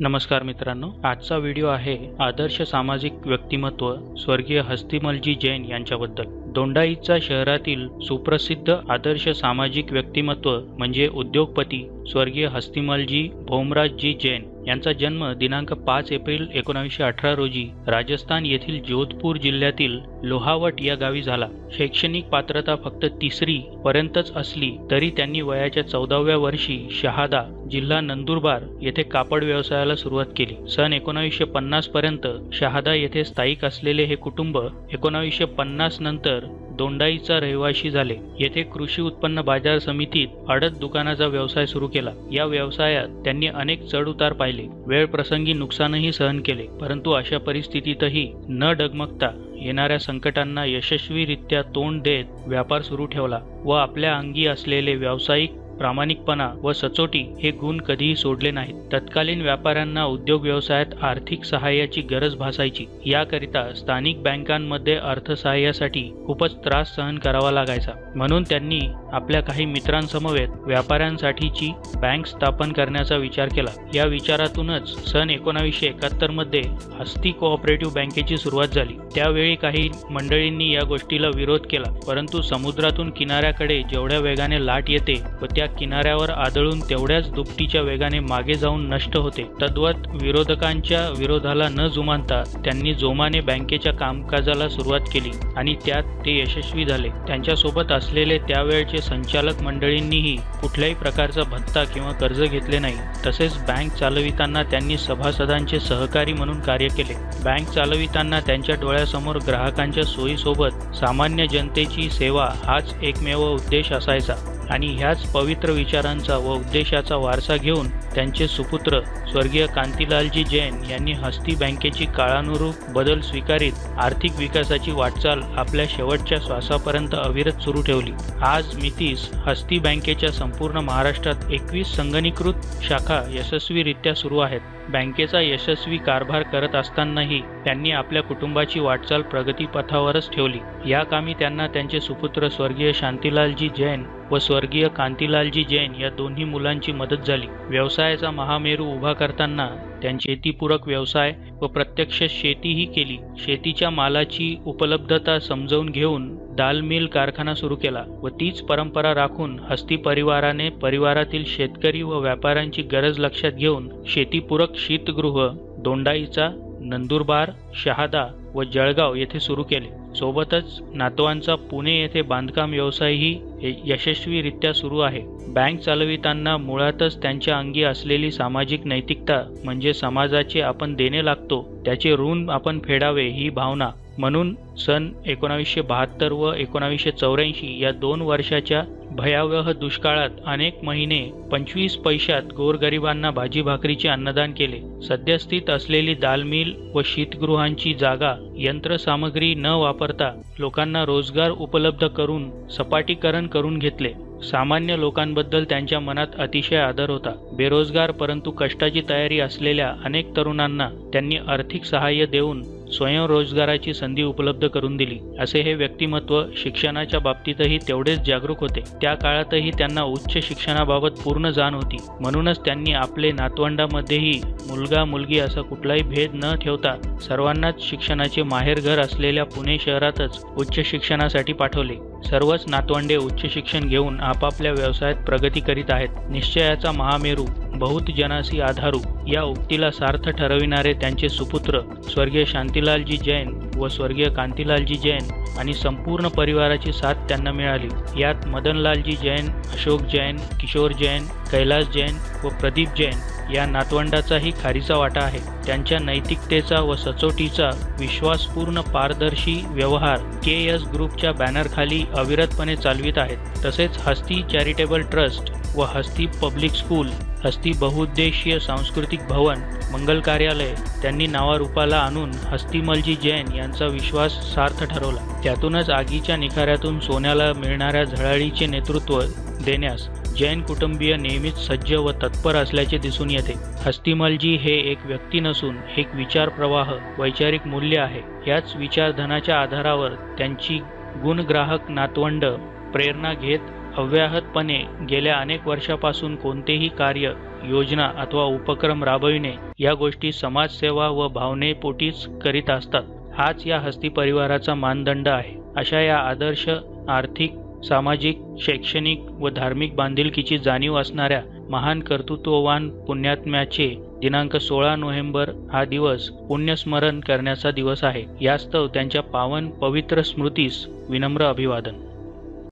नमस्कार मित्रांनो, आजचा व्हिडिओ आहे आदर्श सामाजिक व्यक्तिमत्व स्वर्गीय हस्तिमलजी जैन यांच्याबद्दल। दोंडाईचा शहरातील सुप्रसिद्ध आदर्श सामाजिक व्यक्तिमत्व म्हणजे उद्योगपती स्वर्गीय हस्तिमलजी भोमराजजी जैन यांचा जन्म दिनांक 5 एप्रिल 1918 रोजी राजस्थान येथील जोधपूर जिल्ह्यातील लोहावट या गावी झाला। शैक्षणिक पात्रता फक्त 3री पर्यंतच असली तरी त्यांनी वयाच्या 14व्या वर्षी शहादा जिल्हा नंदुरबार येथे कापड व्यवसायाला सुरुवात केली। सन 1950 पर्यंत शहादा येथे स्थायिक असलेले हे कुटुंब 1950 नंतर दोंडाईचा रहिवासी झाले। येथे कृषी उत्पन्न बाजार समितीत अडत दुकानाचा व्यवसाय सुरू केला। या व्यवसायात त्यांनी अनेक चढउतार पाहिले, वेळ प्रसंगी नुकसानही सहन केले, परंतु अशा परिस्थितीतही न डगमगता येणाऱ्या संकटांना यशस्वीरित्या तोंड देत व्यापार सुरू ठेवला व आपल्या अंगी असलेले व्यावसायिक प्रामाणिकपणा व सचोटी हे गुण कधीही सोडले नाहीत। तत्कालीन व्यापाऱ्यांना उद्योग व्यवसायात आर्थिक सहाय्याची गरज भासायची। याकरिता स्थानिक बँकांमध्ये अर्थसहाय्यासाठी खूपच त्रास सहन करावा लागायचा, म्हणून त्यांनी आपल्या काही मित्रांसमवेत व्यापाऱ्यांसाठीची बँक स्थापन करण्याचा विचार केला। या विचारातूनच सन 1971 मध्ये हस्ती कोऑपरेटिव्ह बँकेची सुरुवात झाली। त्यावेळी काही मंडळींनी या गोष्टीला विरोध केला, परंतु समुद्रातून किनाऱ्याकडे जेवढ्या वेगाने लाट येते व त्या किनाऱ्यावर आदळून तेवढ्याच दुपटीच्या वेगाने मागे जाऊन नष्ट होते, तद्वत विरोधकांच्या विरोधाला न जुमानता त्यांनी जोमाने बँकेच्या कामकाजाला सुरुवात केली आणि त्यात ते यशस्वी झाले। त्यांच्यासोबत असलेले त्यावेळचे संचालक मंडळींनीही कुठल्याही प्रकारचा भत्ता किंवा कर्ज घेतले नाही। तसेच बँक चालविताना त्यांनी सभासदांचे सहकारी म्हणून कार्य केले। बँक चालविताना त्यांच्या डोळ्यासमोर ग्राहकांच्या सोयीसोबत सामान्य जनतेची सेवा हाच एकमेव उद्देश असायचा आणि ह्याच पवित्र विचारांचा व उद्देशाचा वारसा घेऊन त्यांचे सुपुत्र स्वर्गीय कांतीलालजी जैन यांनी हस्ती बँकेची काळानुरूप बदल स्वीकारित आर्थिक विकासाची वाटचाल आपल्या शेवटच्या श्वासापर्यंत अविरत सुरू ठेवली। आज मितीस हस्ती बँकेच्या संपूर्ण महाराष्ट्रात 21 संगणकीकृत शाखा यशस्वीरित्या सुरू आहेत। बँकेचा यशस्वी कारभार करत असतानाही त्यांनी आपल्या कुटुंबाची वाटचाल प्रगतीपथावरच ठेवली। या कामी त्यांना त्यांचे सुपुत्र स्वर्गीय शांतीलालजी जैन व स्वर्गीय कांतीलालजी जैन या दोन्ही मुलांची मदत झाली। व्यवसायाचा महामेरू उभा करताना त्यांनी शेतीपूरक व्यवसाय व प्रत्यक्ष शेतीही केली। शेतीच्या मालाची उपलब्धता समजून घेऊन दाल मिल कारखाना सुरू केला व तीच परंपरा राखून हस्ती परिवाराने परिवारातील शेतकरी व व्यापाऱ्यांची गरज लक्षात घेऊन शेतीपूरक शीतगृह दोंडाईचा, नंदुरबार, शहादा व जळगाव येथे सुरू केले। सोबतच नातवांचा पुणे येथे बांधकाम व्यवसायही यशस्वीरित्या सुरू आहे। बँक चालविताना मुळातच त्यांच्या अंगी असलेली सामाजिक नैतिकता म्हणजे समाजाचे आपण देणे लागतो त्याचे ऋण आपण फेडावे ही भावना, म्हणून सन 1972 व 1984 या 2 वर्षाच्या भयावह दुष्काळात अनेक महिने 25 पैशात गोरगरिबांना भाजी भाकरीचे अन्नदान केले। सद्यस्थित असलेली दाल मिल व शीतगृहांची जागा यंत्रसामग्री न वापरता लोकांना रोजगार उपलब्ध करून सपाटीकरण करून घेतले। सामान्य लोकांबद्दल त्यांच्या मनात अतिशय आदर होता। बेरोजगार परंतु कष्टाची तयारी असलेल्या अनेक तरुणांना त्यांनी आर्थिक सहाय्य देऊन स्वयंरोजगाराची संधी उपलब्ध करून दिली। असे हे व्यक्तिमत्व शिक्षणाच्या बाबतीतही तेवढेच जागरूक होते। त्या काळातही त्यांना उच्च शिक्षणाबाबत पूर्ण जाण होती, म्हणूनच त्यांनी आपले नातवंडामध्येही मुलगा मुलगी असा कुठलाही भेद न ठेवता सर्वांनाच शिक्षणाचे माहेरघर असलेल्या पुणे शहरातच उच्च शिक्षणासाठी पाठवले। सर्वच नातवंडे उच्च शिक्षण घेऊन आपापल्या व्यवसायात प्रगती करीत आहेत। निश्चयाचा महामेरू बहुत जनासी आधारू या उक्तीला सार्थ ठरविणारे त्यांचे सुपुत्र स्वर्गीय शांतीलालजी जैन व स्वर्गीय कांतीलालजी जैन आणि संपूर्ण परिवाराची साथ त्यांना मिळाली। यात मदनलालजी जैन, अशोक जैन, किशोर जैन, कैलास जैन व प्रदीप जैन या नातवंडाचाही खारीचा वाटा आहे। त्यांच्या नैतिकतेचा व सचोटीचा विश्वासपूर्ण पारदर्शी व्यवहार KS ग्रुपच्या बॅनरखाली अविरतपणे चालवित आहेत। तसेच हस्ती चॅरिटेबल ट्रस्ट व हस्ती पब्लिक स्कूल, हस्ती बहुउद्देशीय सांस्कृतिक भवन, मंगल कार्यालय त्यांनी नावारूपाला आणून हस्तिमलजी जैन यांचा विश्वास सार्थ ठरवला। त्यातूनच आगीच्या निखाऱ्यातून सोन्याला मिळणाऱ्या झळाळीचे नेतृत्व देण्यास जैन कुटुंबीय नेहमीच सज्ज व तत्पर असल्याचे दिसून येते। हस्तिमलजी हे एक व्यक्ती नसून एक विचार प्रवाह, वैचारिक मूल्य आहे। याच विचारधनाच्या आधारावर त्यांची गुणग्राहक नातवंड प्रेरणा घेत अव्याहतपणे गेल्या अनेक वर्षापासून कोणतेही कार्य, योजना अथवा उपक्रम राबविणे या गोष्टी समाजसेवा व भावनेपोटीच करीत असतात. हाच या हस्ती परिवाराचा मानदंड आहे. अशा या आदर्श आर्थिक, सामाजिक, शैक्षणिक व धार्मिक बांधिलकीची जाणीव असणाऱ्या महान कर्तृत्ववान पुण्यात्म्याचे दिनांक 16 नोव्हेंबर हा दिवस पुण्यस्मरण करण्याचा दिवस आहे. यास्तव त्यांच्या पावन पवित्र स्मृतीस विनम्र अभिवादन.